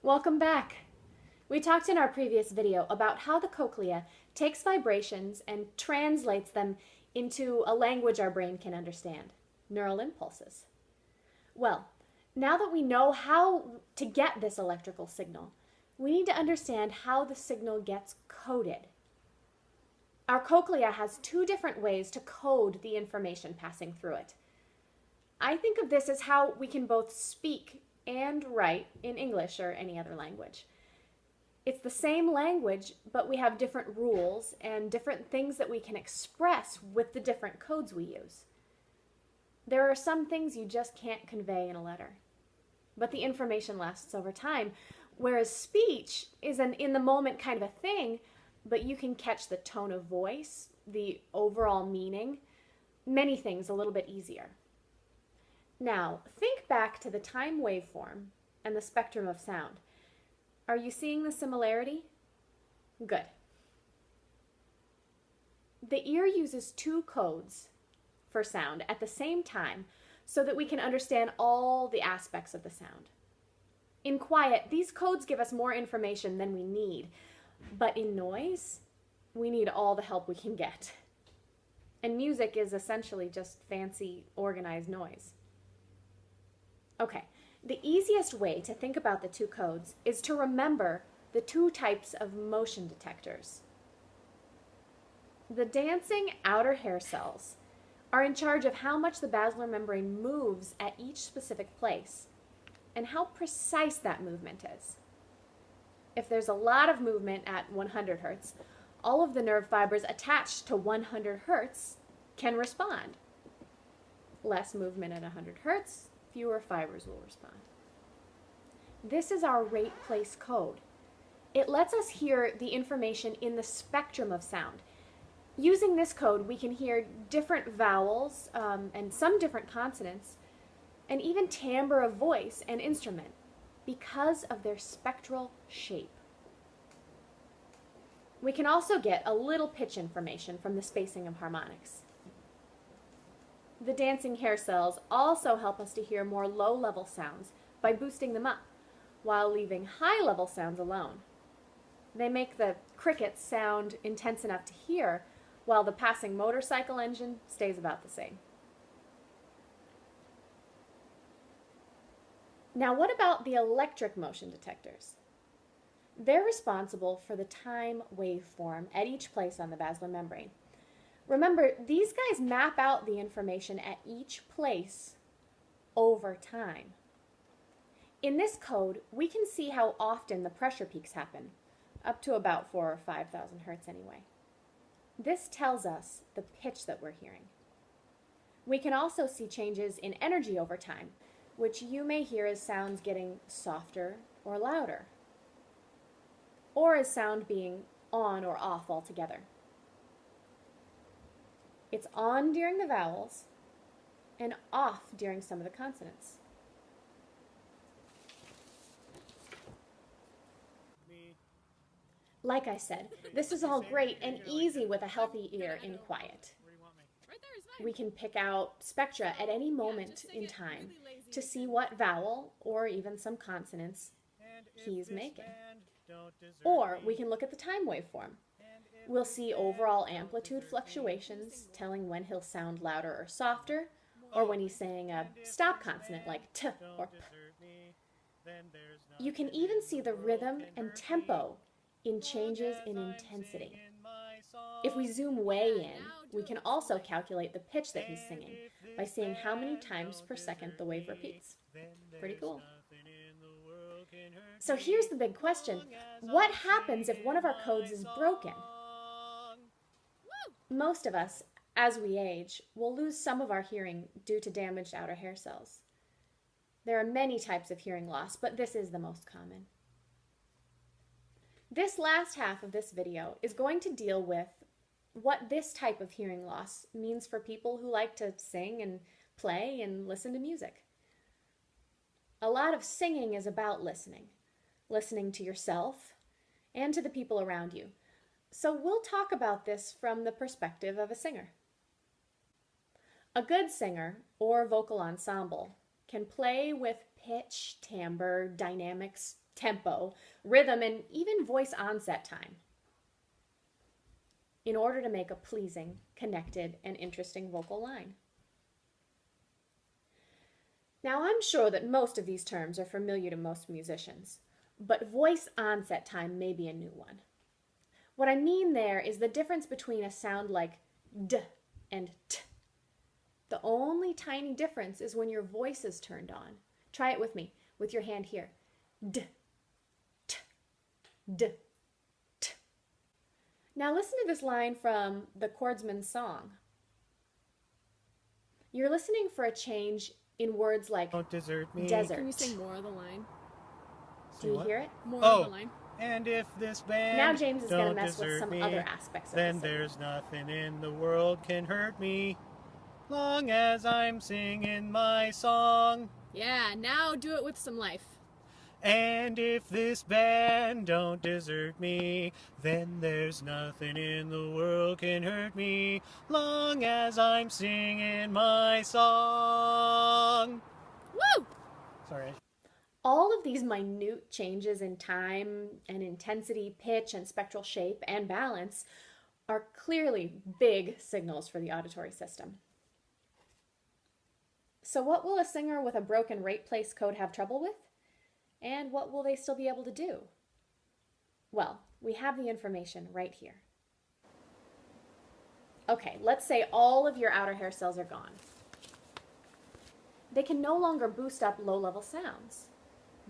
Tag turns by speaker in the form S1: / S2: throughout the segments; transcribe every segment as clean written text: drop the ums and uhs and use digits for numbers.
S1: Welcome back. We talked in our previous video about how the cochlea takes vibrations and translates them into a language our brain can understand, neural impulses. Well, now that we know how to get this electrical signal, we need to understand how the signal gets coded. Our cochlea has two different ways to code the information passing through it. I think of this as how we can both speak and write in English or any other language. It's the same language, but we have different rules and different things that we can express with the different codes we use. There are some things you just can't convey in a letter, but the information lasts over time, whereas speech is an in-the-moment kind of a thing, but you can catch the tone of voice, the overall meaning, many things a little bit easier. Now, think back to the time waveform and the spectrum of sound. Are you seeing the similarity? Good. The ear uses two codes for sound at the same time so that we can understand all the aspects of the sound. In quiet, these codes give us more information than we need, but in noise, we need all the help we can get. And music is essentially just fancy, organized noise. Okay, the easiest way to think about the two codes is to remember the two types of motion detectors. The dancing outer hair cells are in charge of how much the basilar membrane moves at each specific place and how precise that movement is. If there's a lot of movement at 100 hertz, all of the nerve fibers attached to 100 hertz can respond. Less movement at 100 hertz, fewer fibers will respond. This is our rate place code. It lets us hear the information in the spectrum of sound. Using this code, we can hear different vowels and some different consonants, and even timbre of voice and instrument because of their spectral shape. We can also get a little pitch information from the spacing of harmonics. The dancing hair cells also help us to hear more low-level sounds by boosting them up, while leaving high-level sounds alone. They make the crickets sound intense enough to hear, while the passing motorcycle engine stays about the same. Now, what about the electric motion detectors? They're responsible for the time waveform at each place on the basilar membrane. Remember, these guys map out the information at each place over time. In this code, we can see how often the pressure peaks happen, up to about 4,000 or 5,000 hertz anyway. This tells us the pitch that we're hearing. We can also see changes in energy over time, which you may hear as sounds getting softer or louder, or as sound being on or off altogether. It's on during the vowels and off during some of the consonants. Like I said, this is all great and easy with a healthy ear in quiet. We can pick out spectra at any moment in time to see what vowel or even some consonants he's making. Or we can look at the time waveform. We'll see overall amplitude fluctuations telling when he'll sound louder or softer, or when he's saying a stop consonant like t or p. You can even see the rhythm and tempo in changes in intensity. If we zoom way in, we can also calculate the pitch that he's singing by seeing how many times per second the wave repeats. Pretty cool. So here's the big question. What happens if one of our codes is broken? Most of us, as we age, will lose some of our hearing due to damaged outer hair cells. There are many types of hearing loss, but this is the most common. This last half of this video is going to deal with what this type of hearing loss means for people who like to sing and play and listen to music. A lot of singing is about listening to yourself and to the people around you. So we'll talk about this from the perspective of a singer. A good singer or vocal ensemble can play with pitch, timbre, dynamics tempo, rhythm, and even voice onset time in order to make a pleasing, connected, and interesting vocal line. Now, I'm sure that most of these terms are familiar to most musicians, but voice onset time may be a new one. What I mean there is the difference between a sound like d and t. The only tiny difference is when your voice is turned on. Try it with me, with your hand here. D, t, d, t. Now listen to this line from the Chordsman's song. You're listening for a change in words like
S2: Don't desert me.
S1: desert.
S3: Can you sing more of the line?
S1: Do you hear it?
S3: More of the line.
S2: And if this band
S1: Now James is going to
S2: don't
S1: mess with
S2: desert
S1: some
S2: me,
S1: other aspects of
S2: then
S1: the singing.
S2: there's nothing in the world can hurt me, long as I'm singing my song.
S3: Yeah, now do it with some life.
S2: And if this band don't desert me, then there's nothing in the world can hurt me, long as I'm singing my song.
S3: Woo!
S2: Sorry.
S1: All of these minute changes in time and intensity, pitch, and spectral shape and balance are clearly big signals for the auditory system. So what will a singer with a broken rate place code have trouble with? And what will they still be able to do? Well, we have the information right here. Okay, let's say all of your outer hair cells are gone. They can no longer boost up low-level sounds,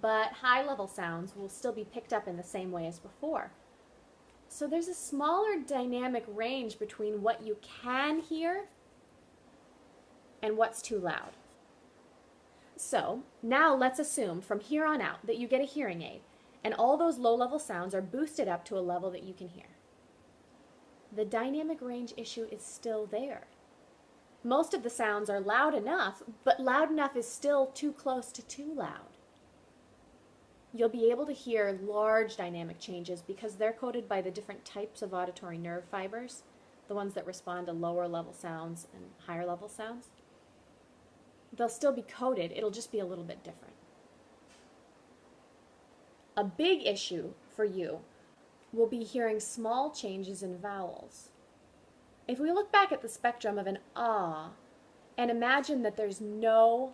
S1: but high-level sounds will still be picked up in the same way as before. So there's a smaller dynamic range between what you can hear and what's too loud. So now let's assume from here on out that you get a hearing aid and all those low-level sounds are boosted up to a level that you can hear. The dynamic range issue is still there. Most of the sounds are loud enough, but loud enough is still too close to too loud. You'll be able to hear large dynamic changes because they're coded by the different types of auditory nerve fibers, the ones that respond to lower level sounds and higher level sounds. They'll still be coded, it'll just be a little bit different. A big issue for you will be hearing small changes in vowels. If we look back at the spectrum of an ah and imagine that there's no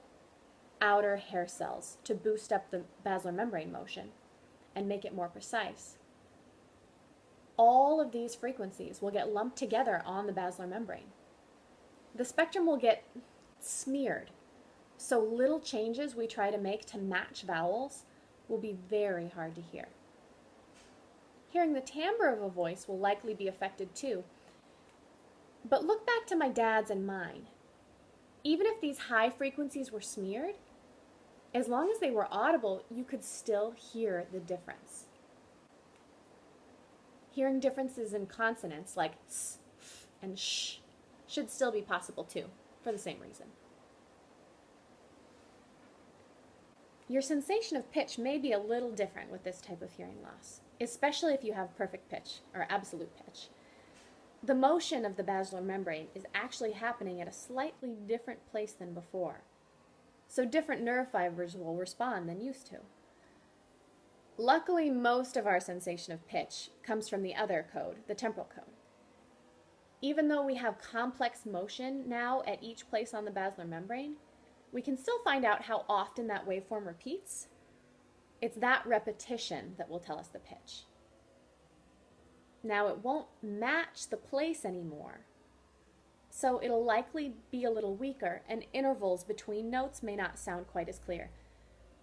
S1: outer hair cells to boost up the basilar membrane motion and make it more precise, all of these frequencies will get lumped together on the basilar membrane. The spectrum will get smeared, so little changes we try to make to match vowels will be very hard to hear. Hearing the timbre of a voice will likely be affected too. But look back to my dad's and mine. Even if these high frequencies were smeared, as long as they were audible, you could still hear the difference. Hearing differences in consonants like s, f, and sh should still be possible too, for the same reason. Your sensation of pitch may be a little different with this type of hearing loss, especially if you have perfect pitch or absolute pitch. The motion of the basilar membrane is actually happening at a slightly different place than before, so different nerve fibers will respond than used to. Luckily, most of our sensation of pitch comes from the other code, the temporal code. Even though we have complex motion now at each place on the basilar membrane, we can still find out how often that waveform repeats. It's that repetition that will tell us the pitch. Now, it won't match the place anymore, so it'll likely be a little weaker, and intervals between notes may not sound quite as clear.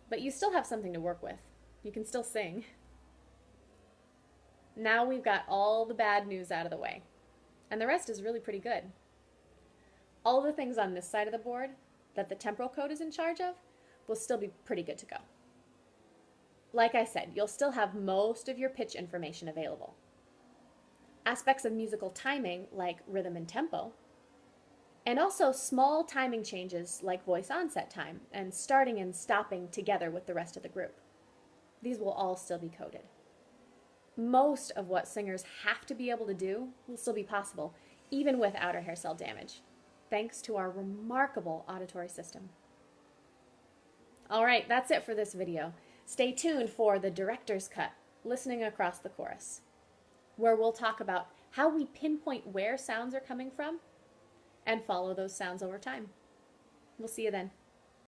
S1: But you still have something to work with. You can still sing. Now we've got all the bad news out of the way, and the rest is really pretty good. All the things on this side of the board that the temporal code is in charge of will still be pretty good to go. Like I said, you'll still have most of your pitch information available. Aspects of musical timing, like rhythm and tempo, and also small timing changes like voice onset time and starting and stopping together with the rest of the group. These will all still be coded. Most of what singers have to be able to do will still be possible, even with outer hair cell damage, thanks to our remarkable auditory system. All right, that's it for this video. Stay tuned for the director's cut, listening across the chorus, where we'll talk about how we pinpoint where sounds are coming from and follow those sounds over time. We'll see you then.